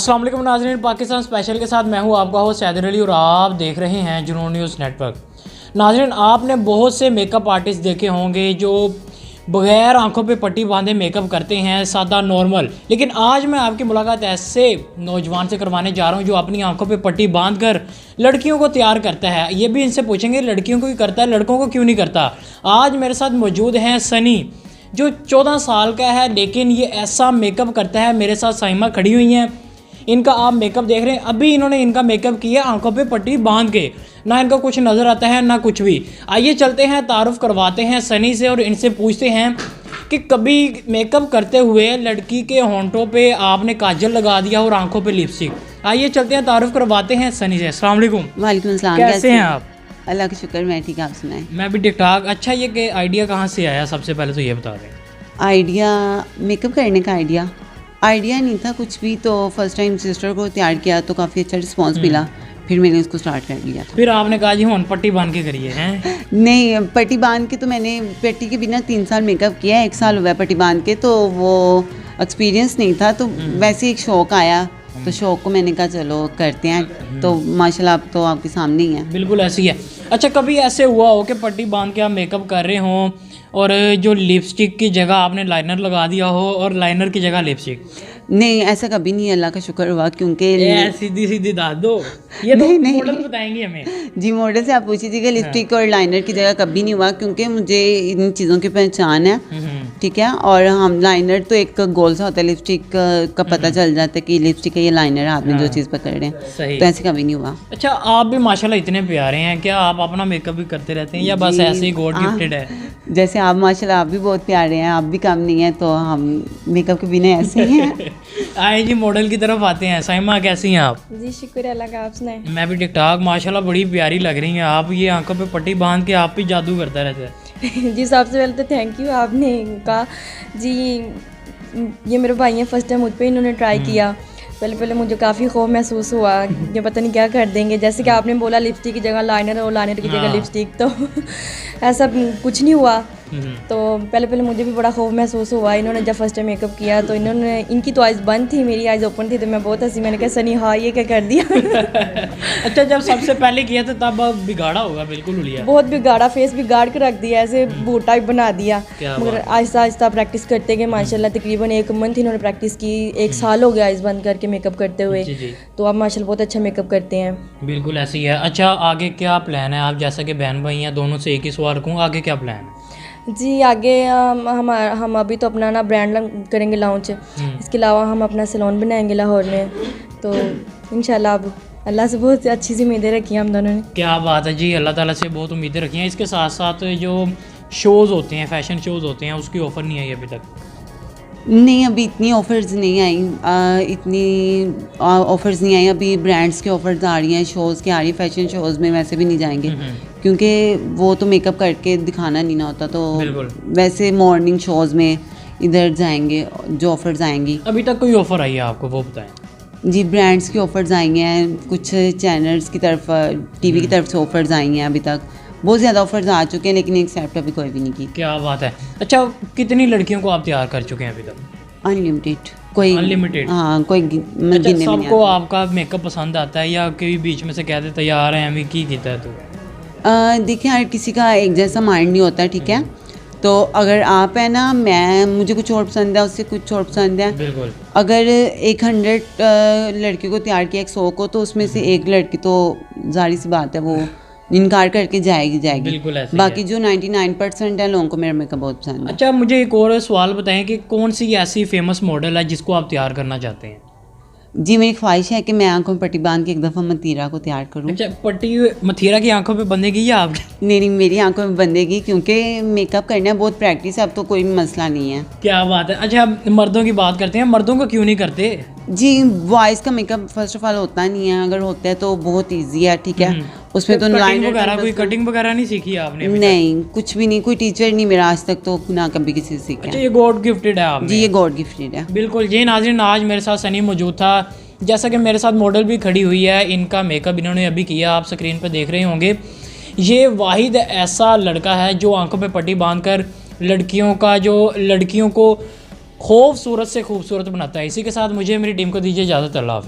अस्सलाम वालेकुम नाज़रीन, पाकिस्तान स्पेशल के साथ मैं हूं आपका होस्ट सैदर अली और आप देख रहे हैं जुनून न्यूज़ नेटवर्क। नाज़रीन, आपने बहुत से मेकअप आर्टिस्ट देखे होंगे जो बग़ैर आंखों पे पट्टी बांधे मेकअप करते हैं, सादा नॉर्मल। लेकिन आज मैं आपकी मुलाकात ऐसे नौजवान से करवाने जा रहा हूं जो अपनी आंखों पे पट्टी बांध कर लड़कियों को तैयार करता है। ये भी इनसे पूछेंगे लड़कियों को ही करता है, लड़कों को क्यों नहीं करता। आज मेरे साथ मौजूद हैं सनी, जो 14 साल का है लेकिन ये ऐसा मेकअप करता है। मेरे साथ साइमा खड़ी हुई हैं, इनका आप मेकअप देख रहे हैं। अभी इन्होंने इनका मेकअप किया आंखों पे पट्टी बांध के, ना इनका कुछ नज़र आता है ना कुछ भी। आइए चलते हैं, तारुफ करवाते हैं सनी से और इनसे पूछते हैं कि कभी मेकअप करते हुए लड़की के होंठों पे आपने काजल लगा दिया और आंखों पे लिपस्टिक। आइए चलते हैं, तारुफ करवाते हैं सनी से। अस्सलाम वालेकुम। वालेकुम अस्सलाम। कैसे हैं आप? अल्लाह का शुक्र, मैं ठीक। आप सुनाएं। मैं भी ठीक ठाक। अच्छा, ये कि आइडिया कहाँ से आया, सबसे पहले तो ये बता दें। आइडिया मेकअप करने का आइडिया नहीं था कुछ भी, तो फर्स्ट टाइम सिस्टर को तैयार किया तो काफ़ी अच्छा रिस्पांस मिला, फिर मैंने उसको स्टार्ट कर लिया था। फिर आपने कहा जी होंठ पट्टी बांध के करिए हैं? नहीं, पट्टी बांध के तो मैंने पट्टी के बिना 3 साल मेकअप किया है, 1 साल हुआ है पट्टी बांध के, तो वो एक्सपीरियंस नहीं था, तो वैसे एक शौक़ आया, तो शौक़ को मैंने कहा चलो करते हैं, तो माशाल्लाह अब तो आपके सामने ही है। बिल्कुल ऐसी है। अच्छा, कभी ऐसे हुआ हो कि पट्टी बांध के आप मेकअप कर रहे हों और जो लिपस्टिक की जगह आपने लाइनर लगा दिया हो और लाइनर की जगह लिपस्टिक? नहीं, ऐसा कभी नहीं, अल्लाह का शुक्र हुआ, क्योंकि सीधी सीधी दाद दो, ये तो नहीं, मॉडल बताएंगे हमें। जी, मॉडल से आप पूछी थी कि लिपस्टिक और लाइनर की जगह कभी नहीं हुआ, क्योंकि मुझे इन चीज़ों की पहचान है, ठीक है। और हम लाइनर तो एक गोल सा होता है, लिपस्टिक का पता चल जाता है कि लिपस्टिक है, ये लाइनर है, आपने जो चीज़ पकड़ रहे हैं, सही। तो ऐसे कभी नहीं हुआ। अच्छा, आप भी माशाल्लाह इतने प्यारे हैं, क्या आप अपना मेकअप भी करते रहते हैं या बस ऐसे ही गॉड गिफ्टेड है? जैसे आप माशाल्लाह, आप भी बहुत प्यारे हैं, आप भी कम नहीं है, तो हम मेकअप के बिना ऐसे ही हैं। आए जी, मॉडल की तरफ आते हैं। साइमा, कैसी हैं आप? जी शुक्र अल्लाह का, आप सुनाएं। मैं भी ठीक ठाक माशाल्लाह, बड़ी प्यारी लग रही हैं आप। ये आंखों पे पट्टी बांध के आप भी जादू करता रहता है। जी, सबसे पहले तो थैंक यू आपने कहा जी। ये मेरे भाई हैं, फर्स्ट टाइम मुझ पे इन्होंने ट्राई किया। पहले मुझे काफ़ी खौफ महसूस हुआ कि पता नहीं क्या कर देंगे। जैसे कि आपने बोला लिपस्टिक की जगह लाइनर और लाइनर की जगह लिपस्टिक, तो ऐसा कुछ नहीं हुआ। तो पहले मुझे भी बड़ा खौफ महसूस हुआ। इन्होंने जब फर्स्ट टाइम मेकअप किया तो इनकी तो आइज़ बंद थी, मेरी आइज़ ओपन थी, तो मैं बहुत हंसी। मैंने कहा सनी हाँ ये क्या कर दिया। अच्छा, जब सबसे पहले किया था तब बिगाड़ा होगा, बिल्कुल हुलिया, बहुत बिगाड़ा, फेस बिगाड़ के रख दिया, ऐसे बूट टाइप बना दिया। मगर आहिस्ता आहिस्ता प्रैक्टिस करते गए माशाल्लाह। तकरीबन 1 मंथ इन्होंने प्रैक्टिस की, 1 साल हो गया आइज़ बंद करके मेकअप करते हुए। तो आप माशाल्लाह बहुत अच्छा मेकअप करते हैं। बिल्कुल ऐसी है। अच्छा, आगे क्या प्लान है? आप जैसा कि बहन भाई हैं, दोनों से एक ही सवाल कहूँ, आगे क्या प्लान है? जी, आगे हम अभी तो अपना ना ब्रांड करेंगे लॉन्च। इसके अलावा हम अपना सैलून बनाएंगे लाहौर में, तो इंशाल्लाह अब अल्लाह से बहुत अच्छी सी उम्मीदें रखी हैं हम दोनों ने। क्या बात है जी, अल्लाह ताला से बहुत उम्मीदें रखी हैं। इसके साथ साथ जो शोज़ होते हैं, फैशन शोज़ होते हैं, उसकी ऑफ़र नहीं आई अभी तक? नहीं, अभी इतनी ऑफ़र्स नहीं आई, इतनी ऑफ़र्स नहीं आई अभी। ब्रांड्स की ऑफ़र्स आ रही हैं, शोज़ की आ रही है। फैशन शोज़ में वैसे भी नहीं जाएंगे, क्योंकि वो तो मेकअप करके दिखाना नहीं ना होता, तो वैसे मॉर्निंग शोज़ में इधर जाएंगे जो ऑफ़र्स आएंगी। अभी तक कोई ऑफ़र आई है आपको, वो बताएं। जी, ब्रांड्स की ऑफ़र्स आई हैं, कुछ चैनल्स की तरफ, टीवी की तरफ से ऑफ़र्स आई हैं। अभी तक बहुत ज़्यादा ऑफ़र्स आ चुके हैं, लेकिन एक्सेप्ट अभी कोई भी नहीं की। क्या बात है। अच्छा, कितनी लड़कियों को आप तैयार कर चुके हैं अभी तक? अनलिमिटेड, कोई अनलिमिटेड? हाँ, कोई अच्छा, सबको आपका मेकअप पसंद आता है या कोई बीच में से कह देता यार है हमें की किया है? तो देखिए, हर किसी का एक जैसा माइंड नहीं होता, ठीक है। तो अगर आप है ना, मुझे कुछ और पसंद है, उससे कुछ और पसंद है। बिल्कुल। अगर 100 लड़कियों को तैयार किया, 100 को, तो उसमें से एक लड़की तो जाहिर सी बात है वो इनकार करके जाएगी। बिल्कुल ऐसे बाकी जो 99% है लोगों को मेरा मेकअप बहुत पसंद है। अच्छा, मुझे एक और सवाल बताएं कि कौन सी ऐसी फेमस मॉडल है जिसको आप तैयार करना चाहते हैं? जी, मेरी ख्वाहिश है कि मैं आंखों में पट्टी बांध के एक दफ़ा मतीरा को तैयार करूं। अच्छा, पट्टी मथीरा की आंखों पे बंधेगी या आपकी? नहीं, मेरी आंखों में बंधेगी, क्योंकि मेकअप करना बहुत प्रैक्टिस है, अब तो कोई मसला नहीं है। क्या बात है। अच्छा, मर्दों की बात करते हैं, मर्दों को क्यों नहीं करते? जी, बॉयज़ का मेकअप फर्स्ट ऑफ ऑल होता नहीं है, अगर होता है तो बहुत ईजी है, ठीक है। उसमें तो लाइनर वगैरह, कोई कटिंग वगैरह नहीं सीखी आपने? नहीं, कुछ भी नहीं, कोई टीचर नहीं मेरा आज तक, तो ना कभी किसी से सीखा। अच्छा, ये गॉड गिफ्टेड है आपने? जी, ये गॉड गिफ्टेड है। बिल्कुल जी। नाज़रीन, आज मेरे साथ सनी मौजूद था, जैसा कि मेरे साथ मॉडल भी खड़ी हुई है। इनका मेकअप इन्होंने अभी किया, आप स्क्रीन पर देख रहे होंगे। ये वाहिद ऐसा लड़का है जो आंखों पे पट्टी बांधकर लड़कियों को खूबसूरत से खूबसूरत बनाता है। इसी के साथ मुझे मेरी टीम को दीजिए इजाज़त। अल्लाह हाफ़िज़।